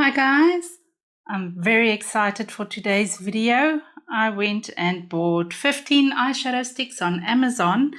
Hi guys, I'm very excited for today's video. I went and bought 15 eyeshadow sticks on Amazon.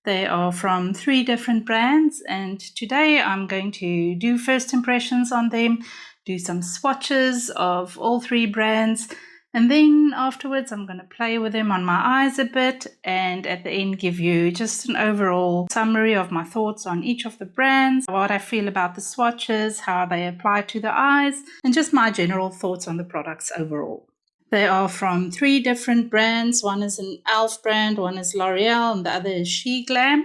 They are from 3 different brands, and today I'm going to do first impressions on them, do some swatches of all 3 brands, and then afterwards I'm going to play with them on my eyes a bit, and at the end give you just an overall summary of my thoughts on each of the brands, what I feel about the swatches, how they apply to the eyes, and just my general thoughts on the products overall. They are from 3 different brands. One is an e.l.f. brand, one is L'Oreal, and the other is Sheglam.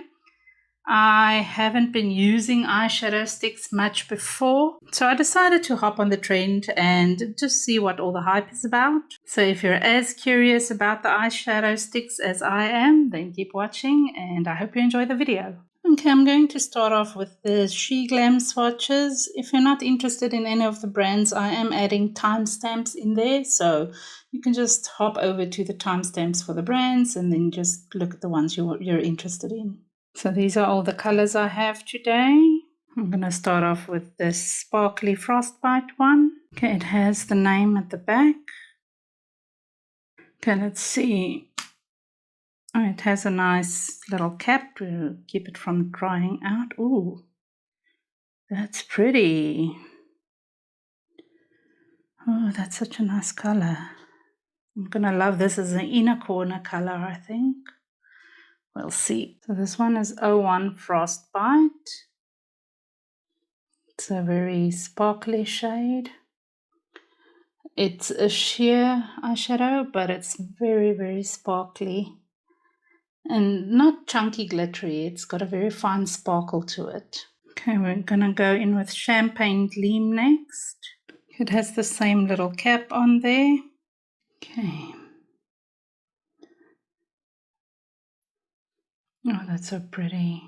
I haven't been using eyeshadow sticks much before, so I decided to hop on the trend and just see what all the hype is about. So if you're as curious about the eyeshadow sticks as I am, then keep watching and I hope you enjoy the video. Okay, I'm going to start off with the Sheglam swatches. If you're not interested in any of the brands, I am adding timestamps in there, so you can just hop over to the timestamps for the brands and then just look at the ones you're interested in. So these are all the colors I have today. I'm going to start off with this sparkly frostbite one. Okay, it has the name at the back. Okay, let's see. Oh, it has a nice little cap to keep it from drying out. Ooh, that's pretty. Oh, that's such a nice color. I'm going to love this as an inner corner color, I think. We'll see. So this one is 01 Frostbite. It's a very sparkly shade. It's a sheer eyeshadow, but it's very, very sparkly. And not chunky glittery. It's got a very fine sparkle to it. Okay, we're going to go in with Champagne Gleam next. It has the same little cap on there. Okay. Oh, that's so pretty.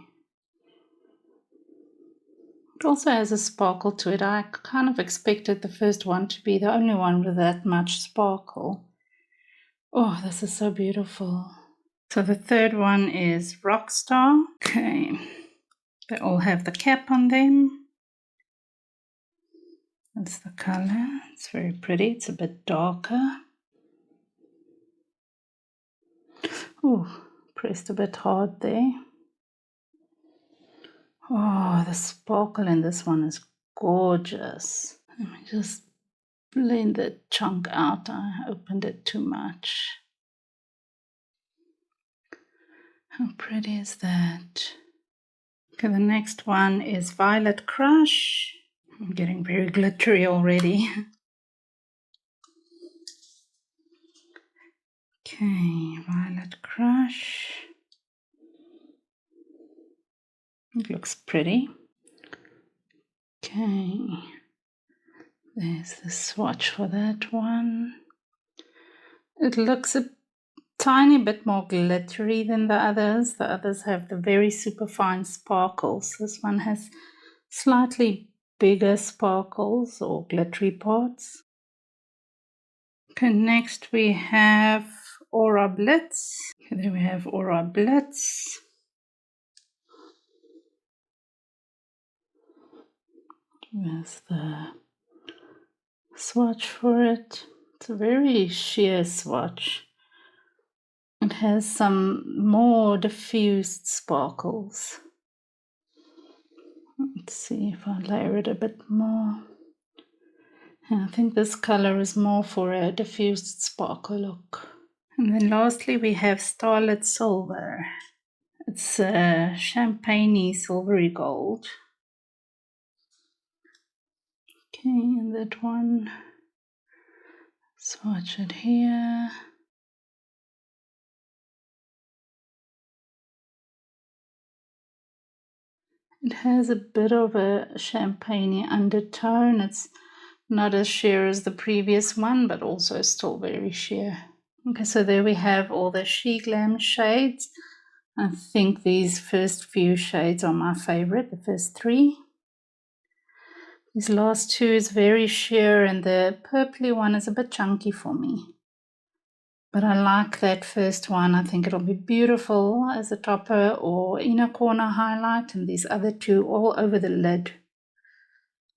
It also has a sparkle to it. I kind of expected the first one to be the only one with that much sparkle. Oh, this is so beautiful. So the third one is Rockstar. Okay. They all have the cap on them. That's the color. It's very pretty. It's a bit darker. Oh, pressed a bit hard there. Oh, the sparkle in this one is gorgeous. Let me just blend the chunk out. I opened it too much. How pretty is that? Okay, the next one is Violet Crush. I'm getting very glittery already. Okay, Violet Crush. It looks pretty. Okay, there's the swatch for that one. It looks a tiny bit more glittery than the others. The others have the very super fine sparkles. This one has slightly bigger sparkles or glittery parts. Okay, next we have Aura Blitz. Okay, there we have Aura Blitz. There's the swatch for it. It's a very sheer swatch. It has some more diffused sparkles. Let's see if I layer it a bit more. I think this color is more for a diffused sparkle look. And then lastly we have Starlit Silver. It's a champagne-y silvery gold. Okay, and that one, swatch it here. It has a bit of a champagne-y undertone. It's not as sheer as the previous one, but also still very sheer. Okay, so there we have all the Sheglam shades. I think these first few shades are my favorite, the first 3. These last 2 is very sheer, and the purpley one is a bit chunky for me. But I like that first one. I think it'll be beautiful as a topper or inner corner highlight, and these other 2 all over the lid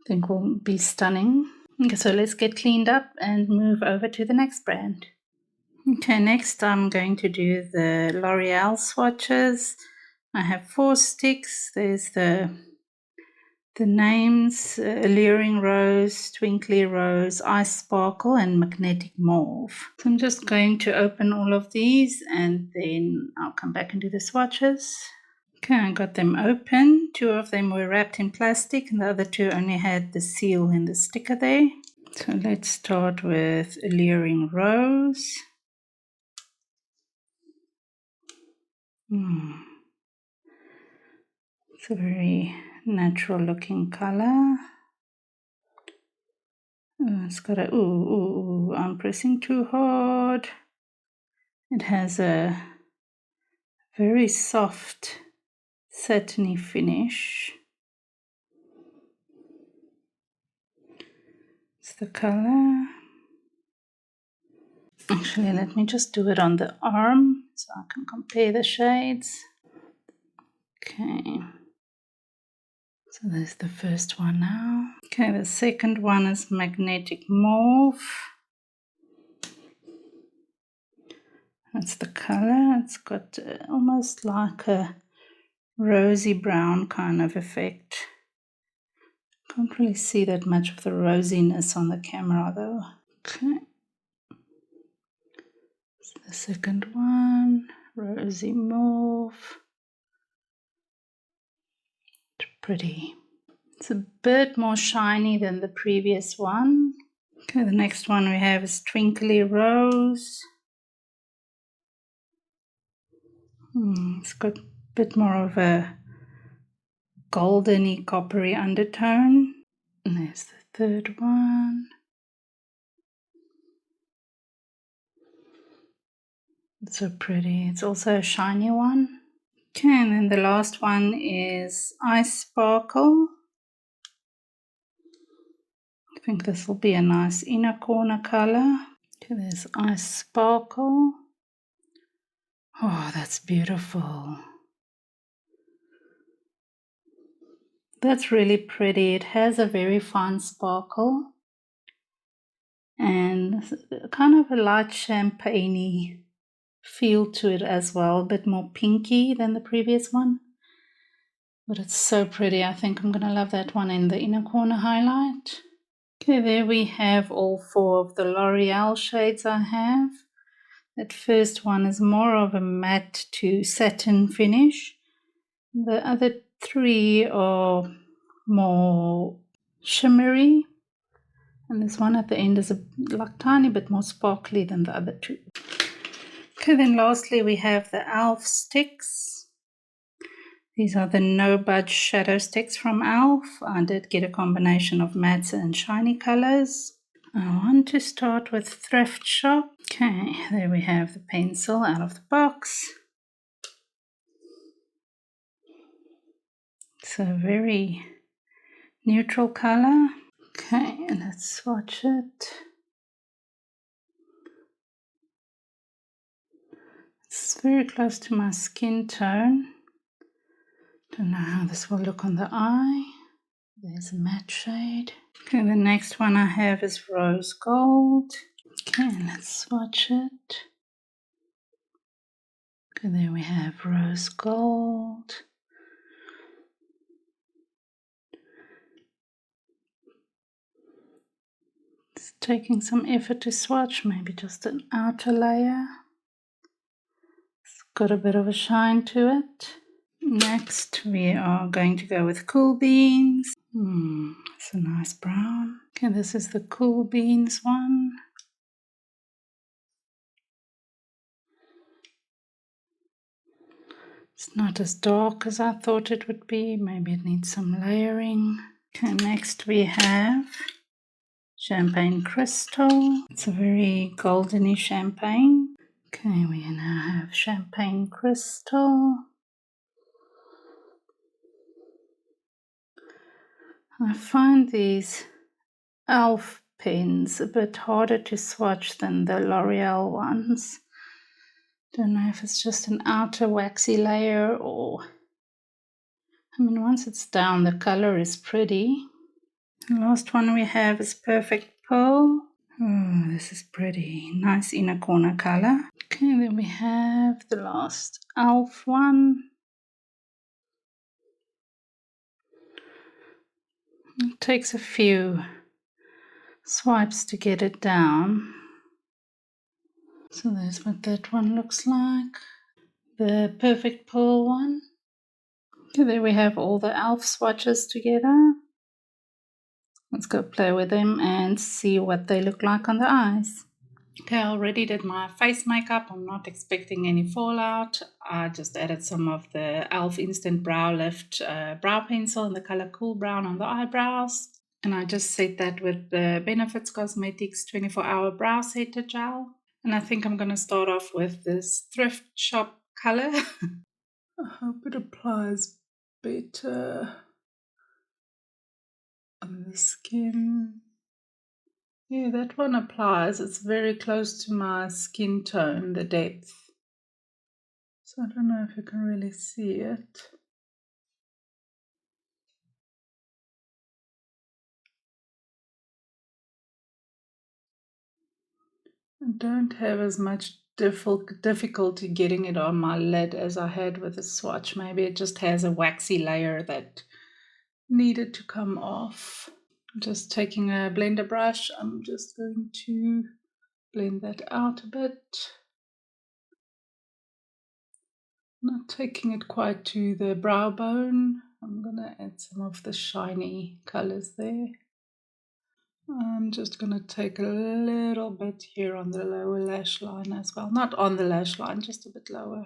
I think will be stunning. Okay, so let's get cleaned up and move over to the next brand. Okay, next I'm going to do the L'Oreal swatches. I have 4 sticks. There's the names, Alluring Rose, Twinkly Rose, Ice Sparkle, and Magnetic Mauve. So I'm just going to open all of these and then I'll come back and do the swatches. Okay, I got them open. 2 of them were wrapped in plastic and the other 2 only had the seal and the sticker there. So let's start with Alluring Rose. It's a very natural looking color. It's got a, I'm pressing too hard. It has a very soft satiny finish. It's the color. Actually, let me just do it on the arm so I can compare the shades. Okay. So there's the first one now. Okay, the second one is Magnetic Mauve. That's the color. It's got almost like a rosy brown kind of effect. Can't really see that much of the rosiness on the camera though. Okay. So the second one, Rosy Mauve. It's pretty. It's a bit more shiny than the previous one. Okay, the next one we have is Twinkly Rose. It's got a bit more of a goldeny coppery undertone. And there's the third one. It's so pretty. It's also a shiny one. Okay, and then the last one is Ice Sparkle. I think this will be a nice inner corner color. Okay, there's Ice Sparkle. Oh, that's beautiful. That's really pretty. It has a very fine sparkle and kind of a light champagne-y feel to it as well, a bit more pinky than the previous one. But it's so pretty. I think I'm going to love that one in the inner corner highlight. Okay, there we have all 4 of the L'Oreal shades I have. That first one is more of a matte to satin finish. The other 3 are more shimmery. And this one at the end is a like tiny bit more sparkly than the other 2. Okay, then lastly we have the e.l.f. sticks. These are the No Budge Shadow Sticks from e.l.f. I did get a combination of matte and shiny colors. I want to start with Thrift Shop. Okay, there we have the pencil out of the box. It's a very neutral color. Okay, let's swatch it. It's very close to my skin tone. Don't know how this will look on the eye. There's a matte shade. Okay, the next one I have is Rose Gold. Okay, let's swatch it. Okay, there we have Rose Gold. It's taking some effort to swatch, maybe just an outer layer. It's got a bit of a shine to it. Next, we are going to go with Cool Beans. It's a nice brown. Okay, this is the Cool Beans one. It's not as dark as I thought it would be. Maybe it needs some layering. Okay, next we have Champagne Crystal. It's a very goldeny champagne. Okay, we now have Champagne Crystal. I find these e.l.f. pens a bit harder to swatch than the L'Oreal ones. Don't know if it's just an outer waxy layer or... I mean, once it's down, the color is pretty. The last one we have is Perfect Pearl. Oh, this is pretty. Nice inner corner color. Okay, then we have the last e.l.f. one. It takes a few swipes to get it down. So there's what that one looks like. The Perfect Pearl one. Okay, there we have all the e.l.f. swatches together. Let's go play with them and see what they look like on the eyes. Okay, I already did my face makeup. I'm not expecting any fallout. I just added some of the e.l.f. Instant Brow Lift brow pencil in the color Cool Brown on the eyebrows. And I just set that with the Benefits Cosmetics 24-hour brow setter gel. And I think I'm going to start off with this thrift shop color. I hope it applies better on the skin. Yeah, that one applies. It's very close to my skin tone, the depth. So I don't know if you can really see it. I don't have as much difficulty getting it on my lid as I had with the swatch. Maybe it just has a waxy layer that needed to come off. I'm just taking a blender brush. I'm just going to blend that out a bit. Not taking it quite to the brow bone. I'm going to add some of the shiny colors there. I'm just going to take a little bit here on the lower lash line as well. Not on the lash line, just a bit lower.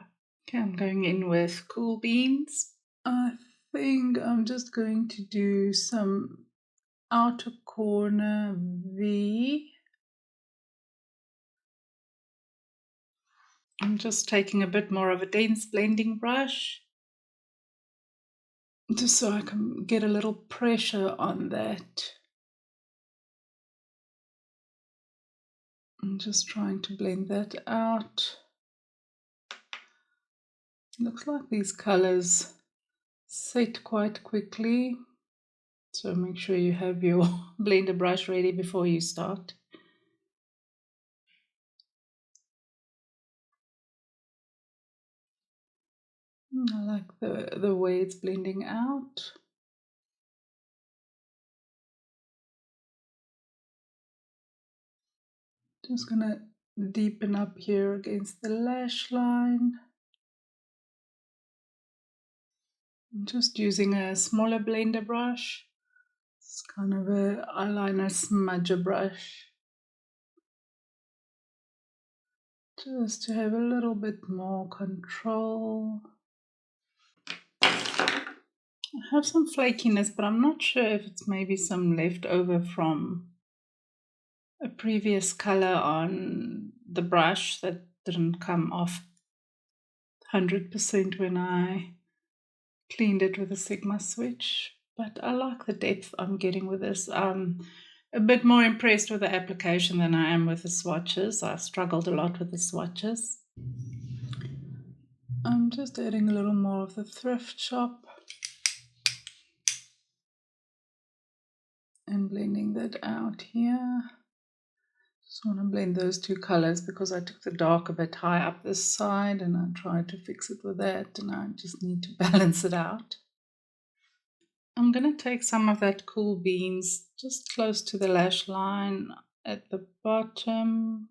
Okay, I'm going in with Cool Beans. I think I'm just going to do some outer corner V. I'm just taking a bit more of a dense blending brush, just so I can get a little pressure on that. I'm just trying to blend that out. Looks like these colors set quite quickly, so make sure you have your blender brush ready before you start. I like the way it's blending out. Just gonna deepen up here against the lash line. I'm just using a smaller blender brush. It's kind of a eyeliner smudger brush, just to have a little bit more control. I have some flakiness, but I'm not sure if it's maybe some leftover from a previous color on the brush that didn't come off 100% when I cleaned it with a Sigma switch. But I like the depth I'm getting with this. I'm a bit more impressed with the application than I am with the swatches. I struggled a lot with the swatches. I'm just adding a little more of the thrift shop and blending that out here. Just want to blend those two colors because I took the dark a bit high up this side and I tried to fix it with that, and I just need to balance it out. I'm going to take some of that Cool Beans just close to the lash line at the bottom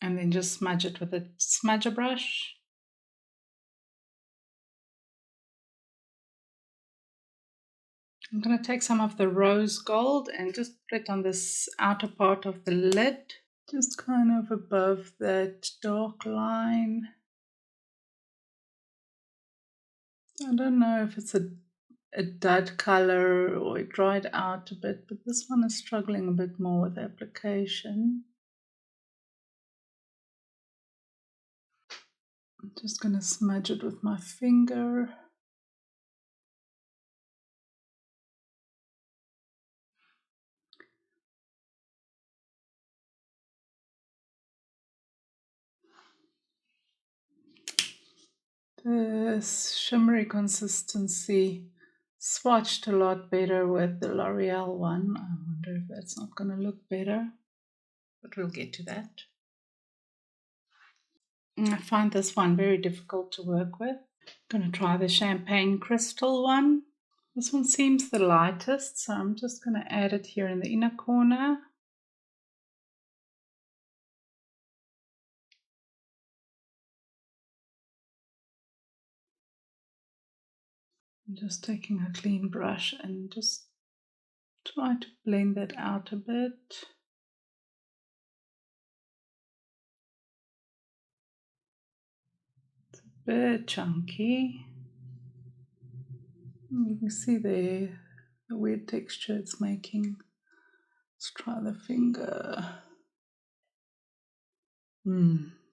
and then just smudge it with a smudger brush. I'm going to take some of the rose gold and just put it on this outer part of the lid, just kind of above that dark line. I don't know if it's a dud color or it dried out a bit, but this one is struggling a bit more with application. I'm just going to smudge it with my finger. The shimmery consistency swatched a lot better with the L'Oreal one. I wonder if that's not going to look better, but we'll get to that. I find this one very difficult to work with. I'm going to try the Champagne Crystal one. This one seems the lightest, so I'm just going to add it here in the inner corner. I'm just taking a clean brush and just try to blend that out a bit. It's a bit chunky. You can see the weird texture it's making. Let's try the finger.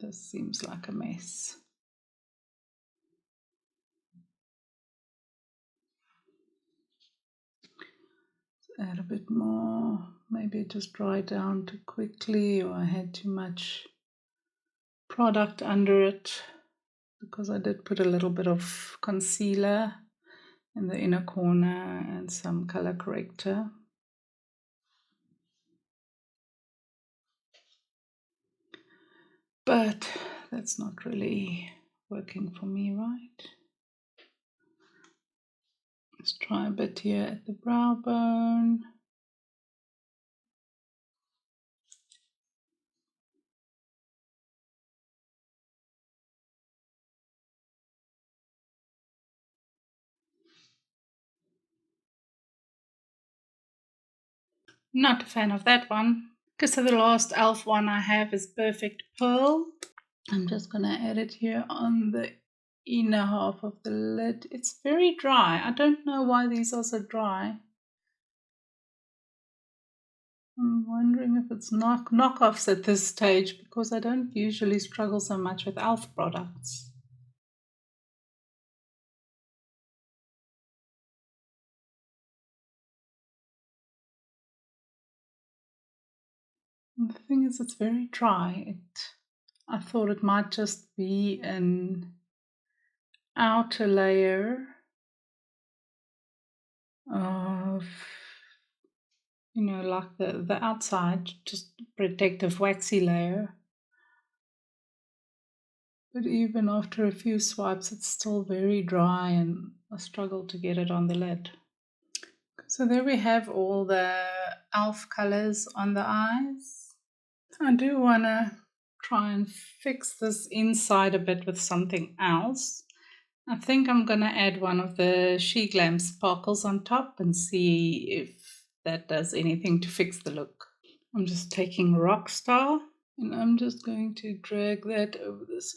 This seems like a mess. Let's add a bit more. Maybe it just dried down too quickly, or I had too much product under it, because I did put a little bit of concealer in the inner corner and some color corrector. But that's not really working for me, right? Let's try a bit here at the brow bone. Not a fan of that one. Because the last e.l.f. one I have is Perfect Pearl. I'm just going to add it here on the inner half of the lid. It's very dry. I don't know why these are so dry. I'm wondering if it's knockoffs at this stage, because I don't usually struggle so much with e.l.f. products. And the thing is, it's very dry. I thought it might just be an outer layer of, like the outside, just protective waxy layer. But even after a few swipes, it's still very dry and I struggle to get it on the lid. So there we have all the e.l.f. colors on the eyes. I do want to try and fix this inside a bit with something else. I think I'm going to add one of the Sheglam sparkles on top and see if that does anything to fix the look. I'm just taking Rockstar and I'm just going to drag that over this.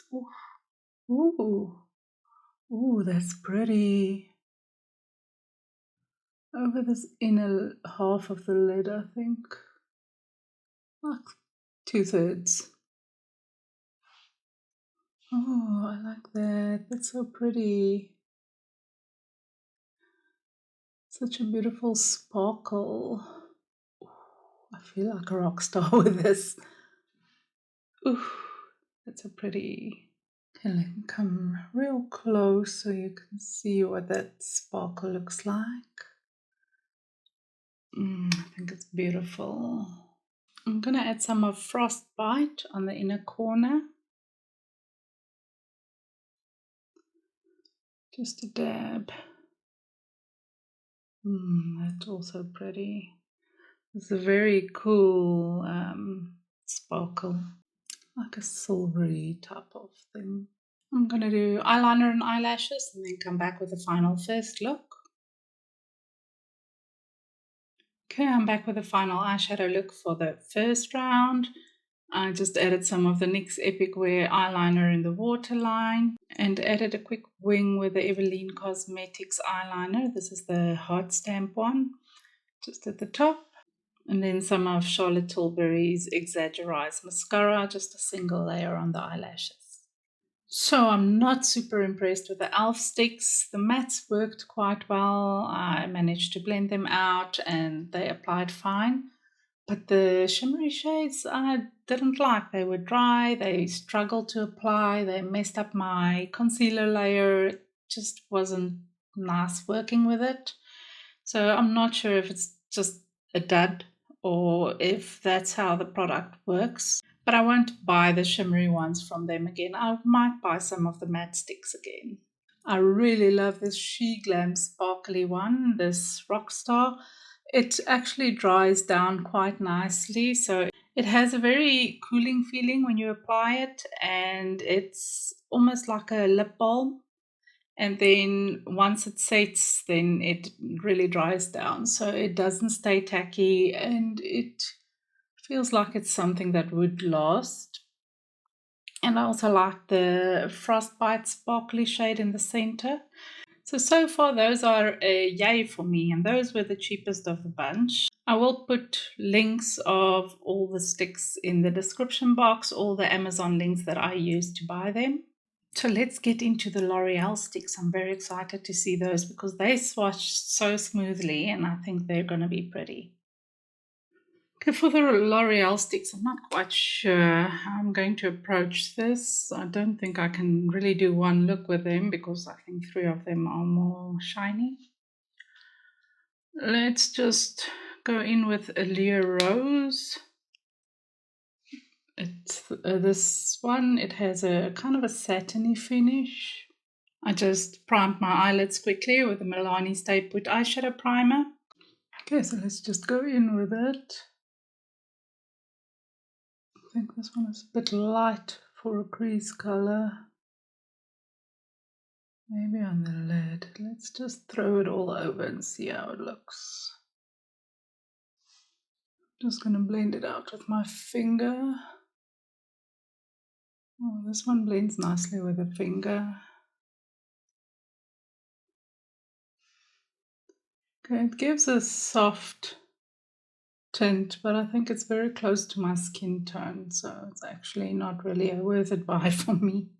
Ooh, that's pretty. Over this inner half of the lid, I think. Like 2/3. Oh, I like that. That's so pretty. Such a beautiful sparkle. I feel like a rock star with this. Ooh, that's a pretty. Okay, let me come real close so you can see what that sparkle looks like. I think it's beautiful. I'm going to add some of Frostbite on the inner corner. Just a dab. That's also pretty. It's a very cool sparkle, like a silvery type of thing. I'm going to do eyeliner and eyelashes and then come back with a final first look. Okay, I'm back with a final eyeshadow look for the first round. I just added some of the NYX Epic Wear eyeliner in the waterline and added a quick wing with the Eveline Cosmetics eyeliner. This is the Heart Stamp one, just at the top. And then some of Charlotte Tilbury's Exaggerize mascara, just a single layer on the eyelashes. So I'm not super impressed with the e.l.f. sticks. The mattes worked quite well. I managed to blend them out and they applied fine. But the shimmery shades I didn't like. They were dry, they struggled to apply, they messed up my concealer layer. It just wasn't nice working with it. So I'm not sure if it's just a dud or if that's how the product works. But I won't buy the shimmery ones from them again. I might buy some of the matte sticks again. I really love this Sheglam sparkly one, this Rockstar. It actually dries down quite nicely, so it has a very cooling feeling when you apply it, and it's almost like a lip balm. And then once it sets, then it really dries down, so it doesn't stay tacky, and it feels like it's something that would last. And I also like the Frostbite sparkly shade in the center. So far those are a yay for me, and those were the cheapest of the bunch. I will put links of all the sticks in the description box, all the Amazon links that I used to buy them. So let's get into the L'Oreal sticks. I'm very excited to see those because they swatch so smoothly, and I think they're going to be pretty. Okay, for the L'Oreal sticks, I'm not quite sure how I'm going to approach this. I don't think I can really do one look with them because I think 3 of them are more shiny. Let's just go in with Allure Rose. It's this one, it has a kind of a satiny finish. I just primed my eyelids quickly with the Milani Stay Put eyeshadow primer. Okay, so let's just go in with it. I think this one is a bit light for a crease color. Maybe on the lid. Let's just throw it all over and see how it looks. Just gonna blend it out with my finger. Oh, this one blends nicely with a finger. Okay, it gives a soft tint, but I think it's very close to my skin tone, so it's actually not really a worth it buy for me.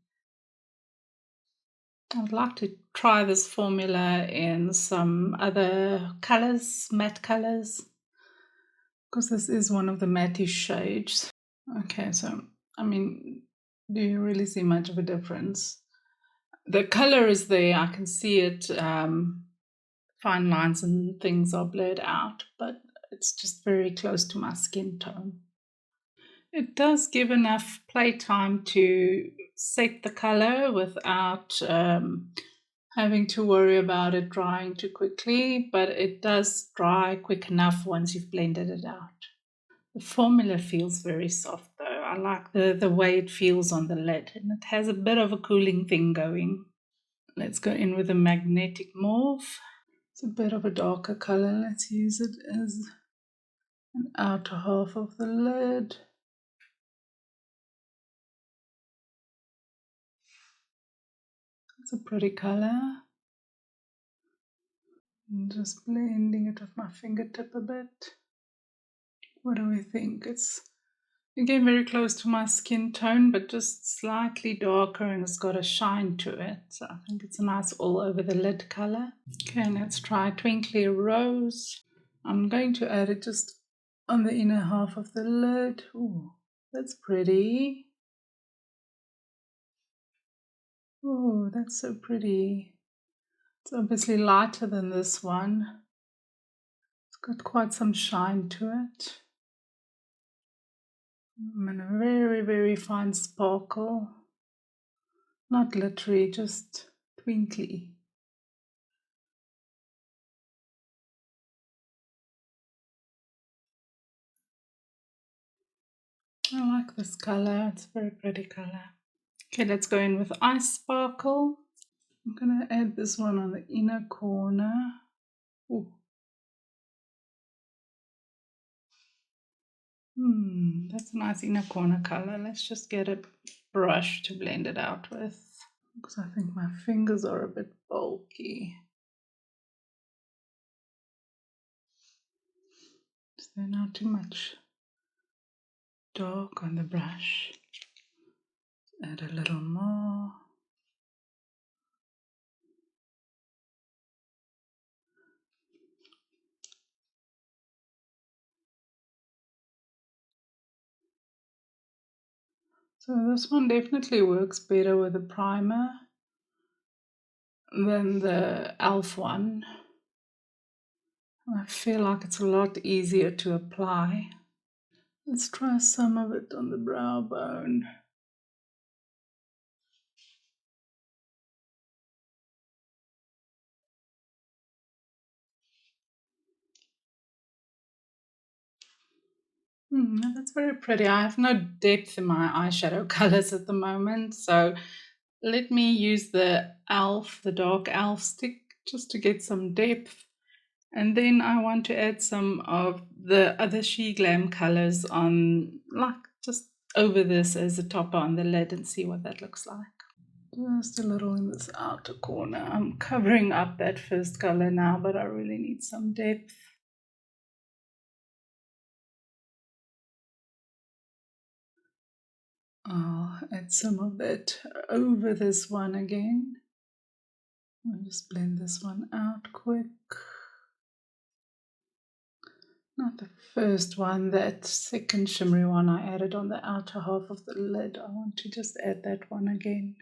I'd like to try this formula in some other colors, matte colors, because this is one of the matte shades. Okay, so, I mean, do you really see much of a difference? The color is there, I can see it, fine lines and things are blurred out, but it's just very close to my skin tone. It does give enough playtime to set the color without having to worry about it drying too quickly, but it does dry quick enough once you've blended it out. The formula feels very soft though. I like the way it feels on the lid, and it has a bit of a cooling thing going. Let's go in with a magnetic mauve. It's a bit of a darker color. Let's use it as an outer half of the lid. It's a pretty color. And just blending it with my fingertip a bit. What do we think? It's again very close to my skin tone, but just slightly darker, and it's got a shine to it. So I think it's a nice all over the lid color. Okay, let's try Twinkly Rose. I'm going to add it just on the inner half of the lid. Ooh, that's pretty. Oh, that's so pretty. It's obviously lighter than this one. It's got quite some shine to it. And a very, very fine sparkle. Not glittery, just twinkly. I like this color, it's a very pretty color. Okay, let's go in with Ice Sparkle. I'm gonna add this one on the inner corner. Ooh. That's a nice inner corner color. Let's just get a brush to blend it out with, because I think my fingers are a bit bulky. Is there not too much dark on the brush? Add a little more. So this one definitely works better with a primer than the e.l.f. one. I feel like it's a lot easier to apply. Let's try some of it on the brow bone. That's very pretty. I have no depth in my eyeshadow colors at the moment, so let me use the e.l.f, the dark e.l.f stick, just to get some depth. And then I want to add some of the other Sheglam colors on, like just over this as a topper on the lid, and see what that looks like. Just a little in this outer corner. I'm covering up that first color now, but I really need some depth. I'll add some of that over this one again. I'll just blend this one out quick. Not the first one, that second shimmery one I added on the outer half of the lid. I want to just add that one again.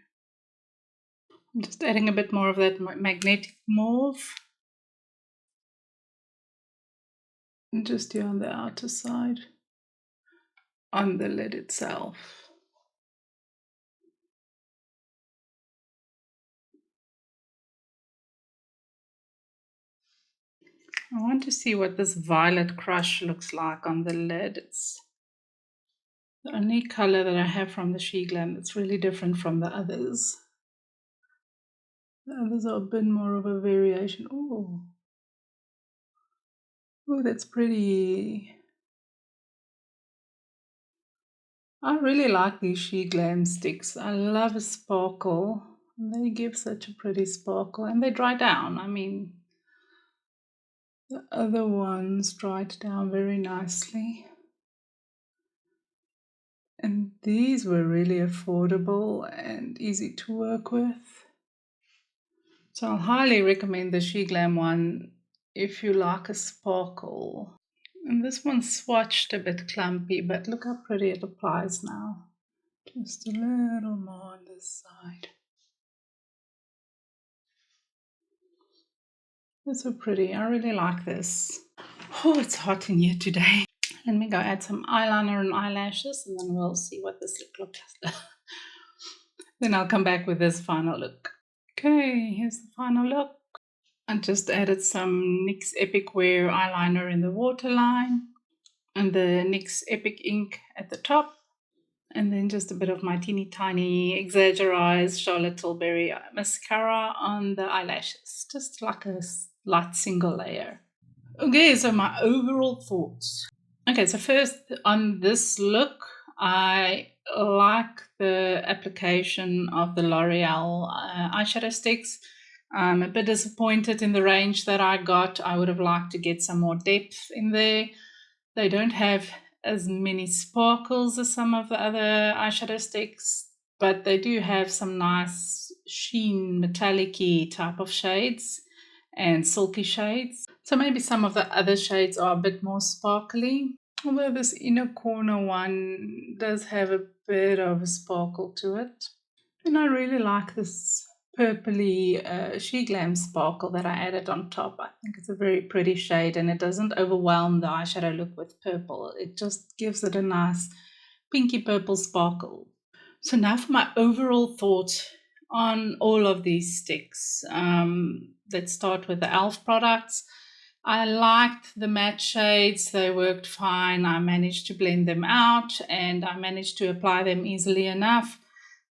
I'm just adding a bit more of that magnetic mauve. And just here on the outer side, on the lid itself. I want to see what this violet crush looks like on the lid. It's the only color that I have from the Sheglam that's really different from the others. The others are a bit more of a variation. Oh, that's pretty. I really like these Sheglam sticks. I love a sparkle. They give such a pretty sparkle, and they dry down. I mean, the other ones dried down very nicely. And these were really affordable and easy to work with. So I'll highly recommend the Sheglam one if you like a sparkle. And this one's swatched a bit clumpy, but look how pretty it applies now. Just a little more on this side. That's so pretty. I really like this. Oh, it's hot in here today. Let me go add some eyeliner and eyelashes, and then we'll see what this looks like. Then I'll come back with this final look. Okay, here's the final look. I just added some NYX Epic Wear eyeliner in the waterline, and the NYX Epic ink at the top, and then just a bit of my teeny tiny exaggerized Charlotte Tilbury mascara on the eyelashes, just like a light single layer. Okay, so my overall thoughts. Okay, so first on this look, I like the application of the L'Oreal eyeshadow sticks. I'm a bit disappointed in the range that I got. I would have liked to get some more depth in there. They don't have as many sparkles as some of the other eyeshadow sticks, but they do have some nice sheen, metallic-y type of shades and silky shades. So maybe some of the other shades are a bit more sparkly. Although this inner corner one does have a bit of a sparkle to it. And I really like this purpley Sheglam sparkle that I added on top. I think it's a very pretty shade, and it doesn't overwhelm the eyeshadow look with purple. It just gives it a nice pinky purple sparkle. So now for my overall thoughts on all of these sticks. Let's start with the e.l.f. products. I liked the matte shades. They worked fine. I managed to blend them out, and I managed to apply them easily enough.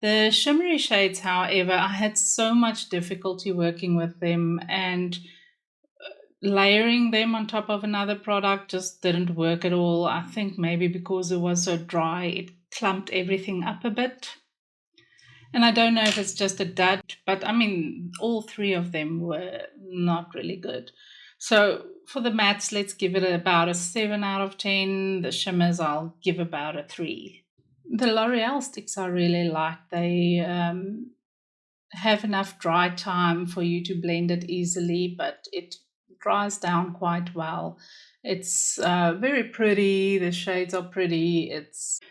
The shimmery shades, however, I had so much difficulty working with them, and layering them on top of another product just didn't work at all. I think maybe because it was so dry, it clumped everything up a bit. And I don't know if it's just a dud, but I mean, all three of them were not really good. So for the mattes, let's give it about a 7 out of 10. The shimmers, I'll give about a 3. The L'Oreal sticks I really like. They have enough dry time for you to blend it easily, but it dries down quite well. It's very pretty. The shades are pretty.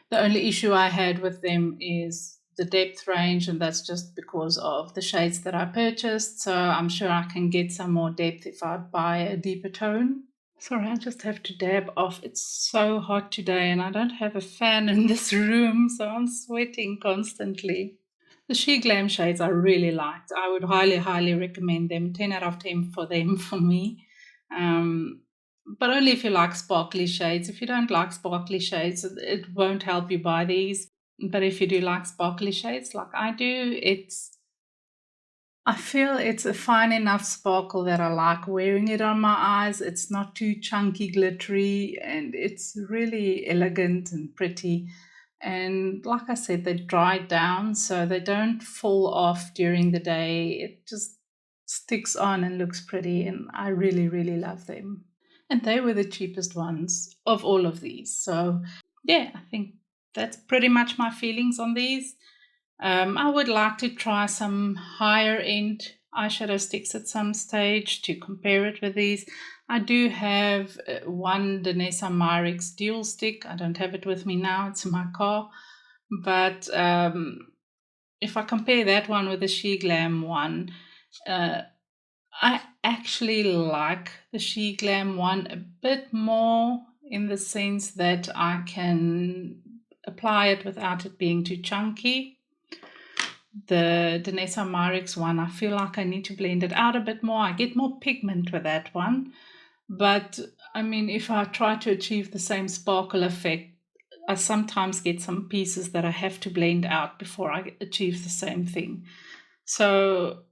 The only issue I had with them is the depth range, and that's just because of the shades that I purchased. So I'm sure I can get some more depth if I buy a deeper tone. Sorry, I just have to dab off. It's so hot today and I don't have a fan in this room, so I'm sweating constantly. The Sheglam shades I really liked. I would highly, highly recommend them. 10 out of 10 for them for me. Um, but only if you like sparkly shades. If you don't like sparkly shades, it won't help you buy these. But if you do like sparkly shades like I do, I feel it's a fine enough sparkle that I like wearing it on my eyes. It's not too chunky, glittery, and it's really elegant and pretty. And like I said, they dry down so they don't fall off during the day. It just sticks on and looks pretty, and I really, really love them. And they were the cheapest ones of all of these. So, yeah, I think that's pretty much my feelings on these. I would like to try some higher end eyeshadow sticks at some stage to compare it with these. I do have one Danessa Myricks dual stick. I don't have it with me now, it's in my car. But if I compare that one with the Sheglam one, I actually like the Sheglam one a bit more in the sense that I can apply it without it being too chunky. The Danessa Myricks one, I feel like I need to blend it out a bit more. I get more pigment with that one. But I mean, if I try to achieve the same sparkle effect, I sometimes get some pieces that I have to blend out before I achieve the same thing. So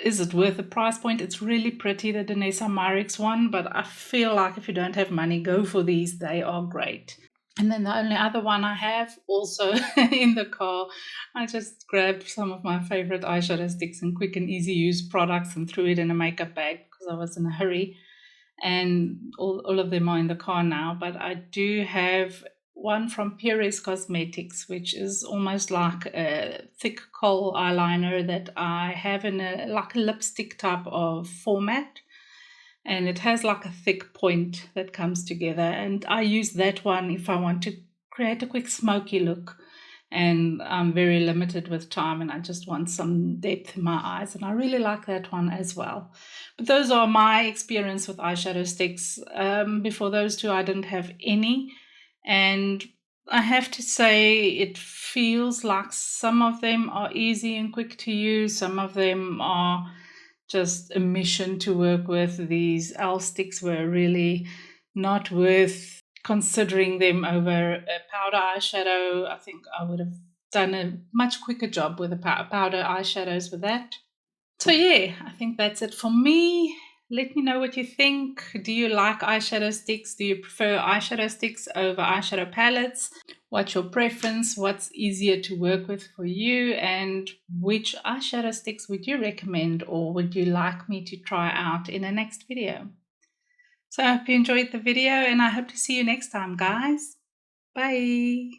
is it worth the price point? It's really pretty, the Danessa Myricks one, but I feel like if you don't have money, go for these. They are great. And then the only other one I have also in the car, I just grabbed some of my favorite eyeshadow sticks and quick and easy use products and threw it in a makeup bag because I was in a hurry. And all of them are in the car now. But I do have one from Perez Cosmetics, which is almost like a thick kohl eyeliner that I have in a lipstick type of format. And it has like a thick point that comes together, and I use that one if I want to create a quick smoky look and I'm very limited with time and I just want some depth in my eyes, and I really like that one as well. But those are my experience with eyeshadow sticks. Before those two I didn't have any, and I have to say it feels like some of them are easy and quick to use, some of them are just a mission to work with. These e.l.f. sticks were really not worth considering them over a powder eyeshadow. I think I would have done a much quicker job with the powder eyeshadows with that. So yeah, I think that's it for me. Let me know what you think. Do you like eyeshadow sticks? Do you prefer eyeshadow sticks over eyeshadow palettes? What's your preference? What's easier to work with for you? And which eyeshadow sticks would you recommend or would you like me to try out in the next video? So I hope you enjoyed the video and I hope to see you next time, guys. Bye.